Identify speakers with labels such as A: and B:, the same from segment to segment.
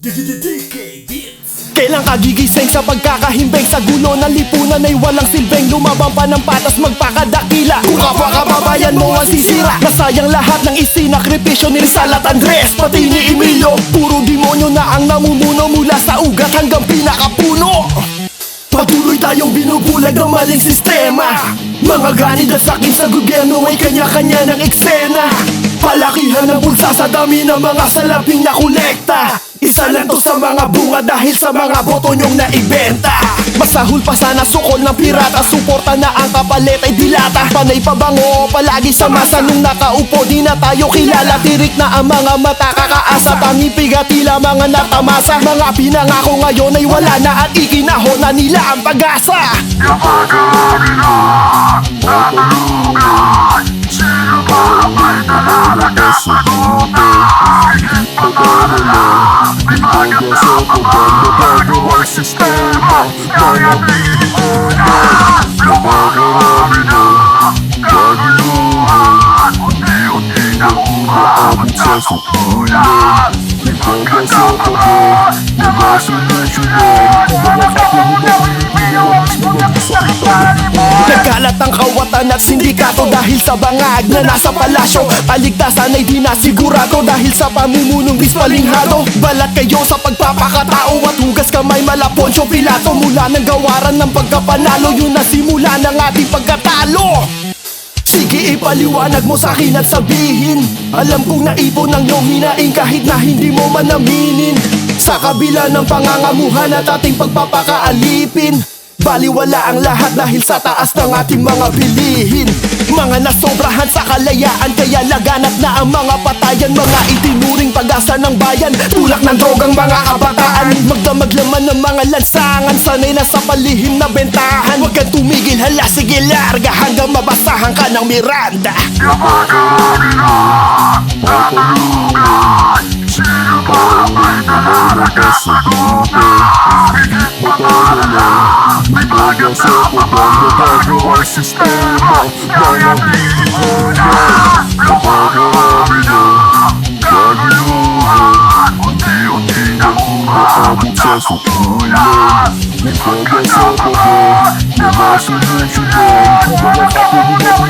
A: DK Beats.
B: Kailan ka gigising sa pagkakahimbing sa gulo ng lipunan ay walang silbing? Lumabang pa ng patas magpakadakila. Kung kapwa kababayan mo ang sisira, nasayang lahat ng isinakripisyo ni Rizal at Andres, pati ni Emilio. Puro demonyo na ang namumuno mula sa ugat hanggang pinakapuno. Patuloy tayong binubulag ng maling sistema. Mga ganid at sakit sa gobyerno ay kanya-kanya ng eksena. Palakihan ng bulsa sa dami ng mga salaping na kolekta. Isa lang to sa mga bunga dahil sa mga boto nyong naibenta. Masahol pa sana sukol ng pirata, suporta na ang kapalit ay dilata. Panay pabango palagi sa masa nung nakaupo, di na tayo kilala. Tirik na ang mga mata, kakaasa, pangipig at tila mga natamasa. Mga pinangako ngayon ay wala na at ikinahon na nila ang pag-asa.
C: Kapag kami na natulungan, sino ba ang may nalalagas sa tubig? Higit pag-alala, may magandang pagbabago ang sistema ng ating lipunan. Kapag kami na kaguluhan, unti-unti na umaabot sa sukulan. May pagkakapahan na masolusyonan, mga kapunan,
B: Nagkalat ang kawatan at sindikato dahil sa bangag na nasa palasyo. Kaligtasan ay di nasigurado dahil sa pamumunong dispalinghado. Balat kayo sa pagpapakatao at hugas kamay mala Poncio Pilato. Mula ng gawaran ng pagkapanalo, yun na simula ng ating pagkatalo. Sige, ipaliwanag mo sa akin at sabihin, alam kong naipon ang iyong hinaing kahit na hindi mo man aminin. Sa kabila ng pangangamuhan at ating pagpapakaalipin, baliwala ang lahat dahil sa taas ng ating mga bilihin. Mga nasobrahan sa kalayaan kaya laganap na ang mga patayan. Mga itinuring pag-asa ng bayan, tulak ng drogang mga kabataan. Magdamaglaman ng mga lansangan, sanay na sa palihim na bentahan. Huwag kang tumigil, hala sige larga hanggang mabasahan ka ng Miranda.
C: kapag kami na natulungan, sino ba ang may nalalagas sa tubig? Higit pag-alala, may magandang pagbabago ang sistema ng ating lipunan. Kapag kami na kaguluhan, unti-unti na umaabot sa sukulan. May pagkakapahan na masolusyonan, mga kapunan,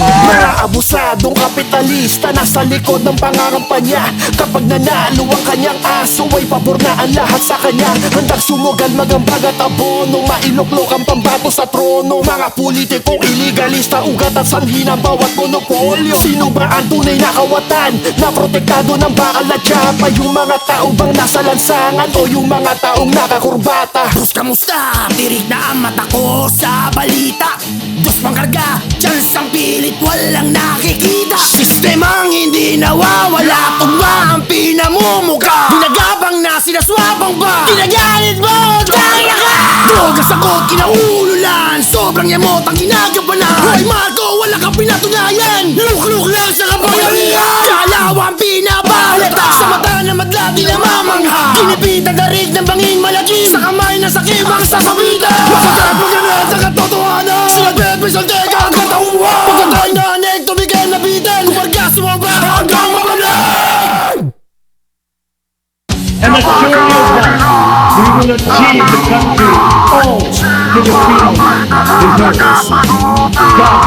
B: Mga abusadong kapitalista nasa likod ng pangangampanya. Kapag nanalo ang kanyang aso ay pabor na ang lahat sa kanya. Handang sumugal magambag at abono, mailuklok ang pambato sa trono. Mga politikong iligalista, ugat at sanhi ng bawat monopolyo. Sino ba ang tunay na kawatan na protektado ng bakal at tsapa? Yung mga tao bang nasa lansangan o yung mga taong nakakurbata?
A: Bros, kamusta? Tirik na ang mata ko sa balita. Diyos pangkarga, dyan sang pilit walang nakikita. Sistemang hindi nawawala, tugma ang pinamumuka. Ginagabang na sinaswabang ba? Ginagalit mo, dahil ka! Droga sakot, kinaululan, sobrang yamot ang ginagabanan. Hoy Marco, wala kang pinatunayan. Luk-luk lang sa kabayanihan. Kalawang pinabalata, sa mata na madla di namamangha. Kinipita darig ng bangin malagim, sa kamay na sakibang sasabitan. Masasarap mo ganun sa katotohanan. Sinagbebesalte ka ang katauhan. Pagkatay na anek, tumigay na bitin. Kumarga sumaba hanggang mabalag.
D: And assure you that we will achieve the country all Filipinos deserve. God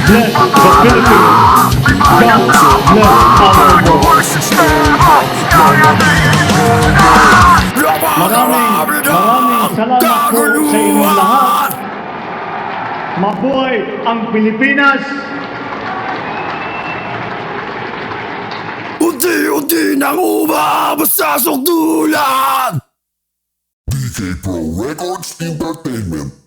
D: bless the Philippines. God bless our world. Maraming salamat po sa inyong lahat. Mabuhay ang Pilipinas.
A: Unti-unti nang umabot sa sukdulan.
C: DK Pro Records Entertainment.